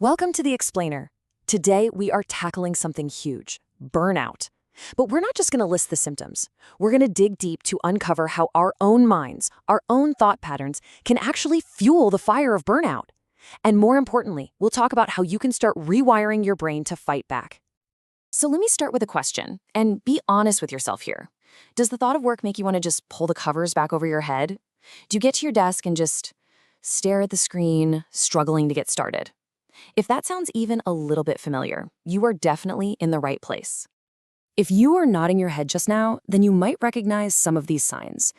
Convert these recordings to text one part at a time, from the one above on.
Welcome to The Explainer. Today, we are tackling something huge, burnout. But we're not just going to list the symptoms. We're going to dig deep to uncover how our own minds, our own thought patterns, can actually fuel the fire of burnout. And more importantly, we'll talk about how you can start rewiring your brain to fight back. So let me start with a question, and be honest with yourself here. Does the thought of work make you want to just pull the covers back over your head? Do you get to your desk and just stare at the screen, struggling to get started? If that sounds even a little bit familiar, you are definitely in the right place. If you are nodding your head just now, then you might recognize some of these signs.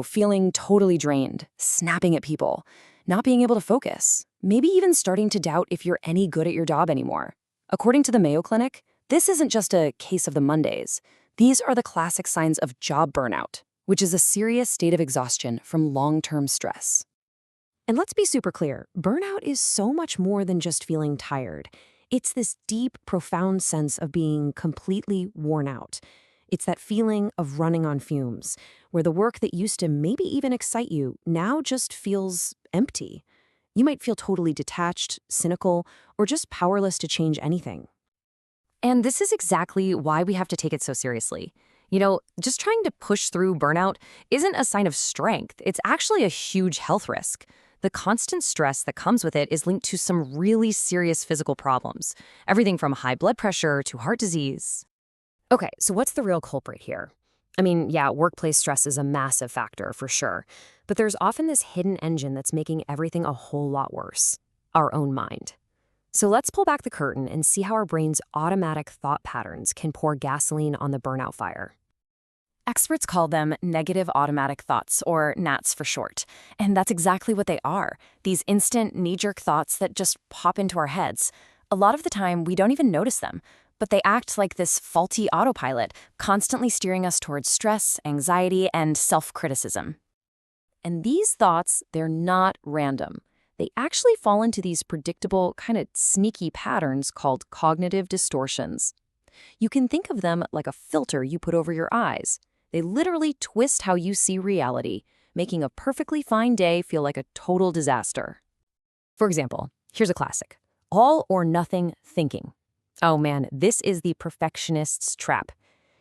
Feeling totally drained, snapping at people, not being able to focus, maybe even starting to doubt if you're any good at your job anymore. According to the Mayo Clinic, this isn't just a case of the Mondays. These are the classic signs of job burnout, which is a serious state of exhaustion from long-term stress. And let's be super clear, burnout is so much more than just feeling tired. It's this deep, profound sense of being completely worn out. It's that feeling of running on fumes, where the work that used to maybe even excite you now just feels empty. You might feel totally detached, cynical, or just powerless to change anything. And this is exactly why we have to take it so seriously. Just trying to push through burnout isn't a sign of strength. It's actually a huge health risk. The constant stress that comes with it is linked to some really serious physical problems, everything from high blood pressure to heart disease. Okay, so what's the real culprit here? Workplace stress is a massive factor for sure, but there's often this hidden engine that's making everything a whole lot worse: our own mind. So let's pull back the curtain and see how our brain's automatic thought patterns can pour gasoline on the burnout fire. Experts call them negative automatic thoughts, or NATs for short. And that's exactly what they are, these instant, knee-jerk thoughts that just pop into our heads. A lot of the time, we don't even notice them, but they act like this faulty autopilot, constantly steering us towards stress, anxiety, and self-criticism. And these thoughts, they're not random. They actually fall into these predictable, kind of sneaky patterns called cognitive distortions. You can think of them like a filter you put over your eyes. They literally twist how you see reality, making a perfectly fine day feel like a total disaster. For example, here's a classic: all or nothing thinking. Oh man, this is the perfectionist's trap.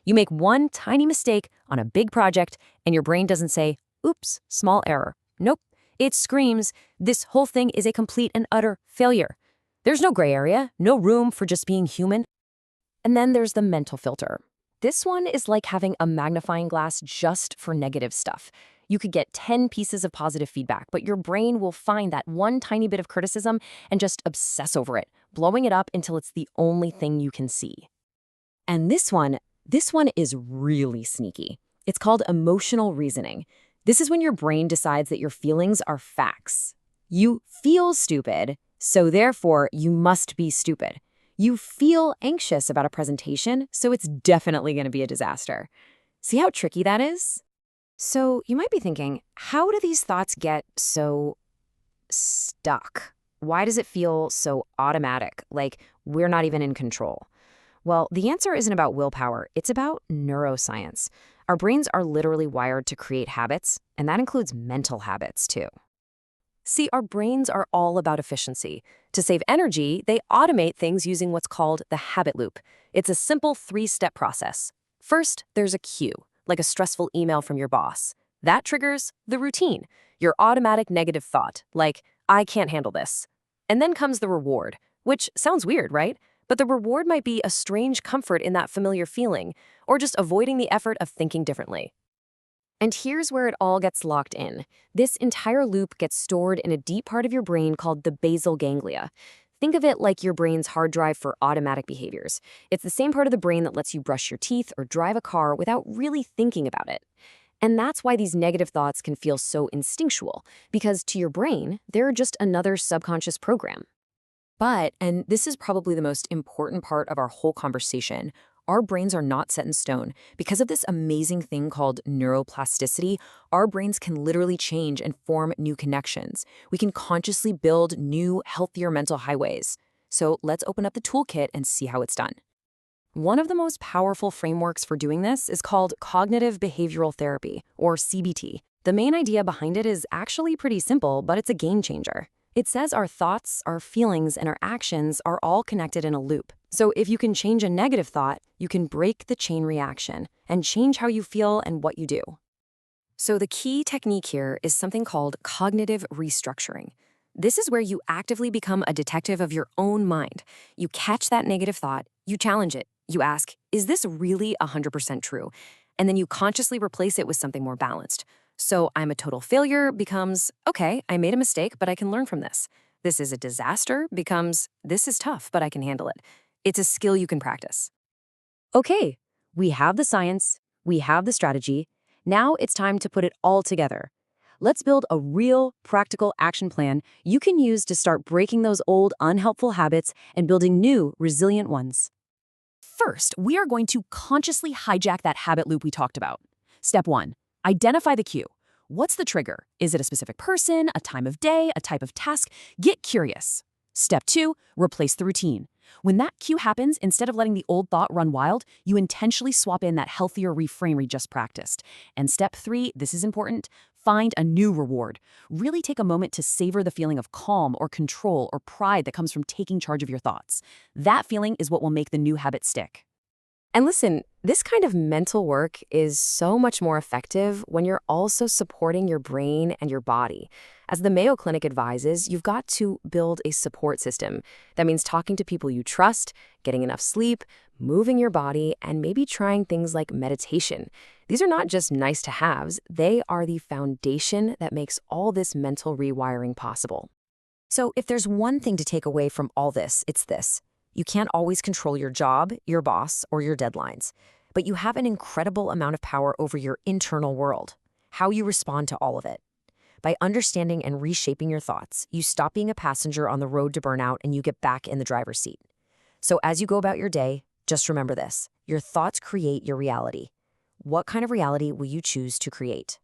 You make one tiny mistake on a big project, and your brain doesn't say, "Oops, small error." Nope, it screams, "This whole thing is a complete and utter failure." There's no gray area, no room for just being human. And then there's the mental filter. This one is like having a magnifying glass just for negative stuff. You could get 10 pieces of positive feedback, but your brain will find that one tiny bit of criticism and just obsess over it, blowing it up until it's the only thing you can see. And this one is really sneaky. It's called emotional reasoning. This is when your brain decides that your feelings are facts. You feel stupid, so therefore you must be stupid. You feel anxious about a presentation, so it's definitely going to be a disaster. See how tricky that is? So you might be thinking, how do these thoughts get so stuck? Why does it feel so automatic, like we're not even in control? Well, the answer isn't about willpower. It's about neuroscience. Our brains are literally wired to create habits, and that includes mental habits too. See, our brains are all about efficiency. To save energy, they automate things using what's called the habit loop. It's a simple 3-step process. First, there's a cue, like a stressful email from your boss. That triggers the routine, your automatic negative thought, like, "I can't handle this." And then comes the reward, which sounds weird, right? But the reward might be a strange comfort in that familiar feeling, or just avoiding the effort of thinking differently. And here's where it all gets locked in. This entire loop gets stored in a deep part of your brain called the basal ganglia. Think of it like your brain's hard drive for automatic behaviors. It's the same part of the brain that lets you brush your teeth or drive a car without really thinking about it. And that's why these negative thoughts can feel so instinctual, because to your brain, they're just another subconscious program. But, and this is probably the most important part of our whole conversation, our brains are not set in stone. Because of this amazing thing called neuroplasticity, our brains can literally change and form new connections. We can consciously build new, healthier mental highways. So let's open up the toolkit and see how it's done. One of the most powerful frameworks for doing this is called cognitive behavioral therapy, or CBT. The main idea behind it is actually pretty simple, but it's a game changer. It says our thoughts, our feelings, and our actions are all connected in a loop. So if you can change a negative thought, you can break the chain reaction and change how you feel and what you do. So the key technique here is something called cognitive restructuring. This is where you actively become a detective of your own mind. You catch that negative thought, you challenge it, you ask, is this really 100% true? And then you consciously replace it with something more balanced. So I'm a total failure becomes, okay, I made a mistake, but I can learn from this. This is a disaster becomes, this is tough, but I can handle it. It's a skill you can practice. Okay, we have the science, we have the strategy. Now it's time to put it all together. Let's build a real, practical action plan you can use to start breaking those old, unhelpful habits and building new, resilient ones. First, we are going to consciously hijack that habit loop we talked about. Step 1. Identify the cue. What's the trigger? Is it a specific person, a time of day, a type of task? Get curious. Step 2. Replace the routine. When that cue happens, instead of letting the old thought run wild, you intentionally swap in that healthier reframe we just practiced. And step 3, this is important, find a new reward. Really take a moment to savor the feeling of calm or control or pride that comes from taking charge of your thoughts. That feeling is what will make the new habit stick. And listen, this kind of mental work is so much more effective when you're also supporting your brain and your body. As the Mayo Clinic advises, you've got to build a support system. That means talking to people you trust, getting enough sleep, moving your body, and maybe trying things like meditation. These are not just nice-to-haves, they are the foundation that makes all this mental rewiring possible. So if there's one thing to take away from all this, it's this. You can't always control your job, your boss, or your deadlines, but you have an incredible amount of power over your internal world, how you respond to all of it. By understanding and reshaping your thoughts, you stop being a passenger on the road to burnout and you get back in the driver's seat. So as you go about your day, just remember this. Your thoughts create your reality. What kind of reality will you choose to create?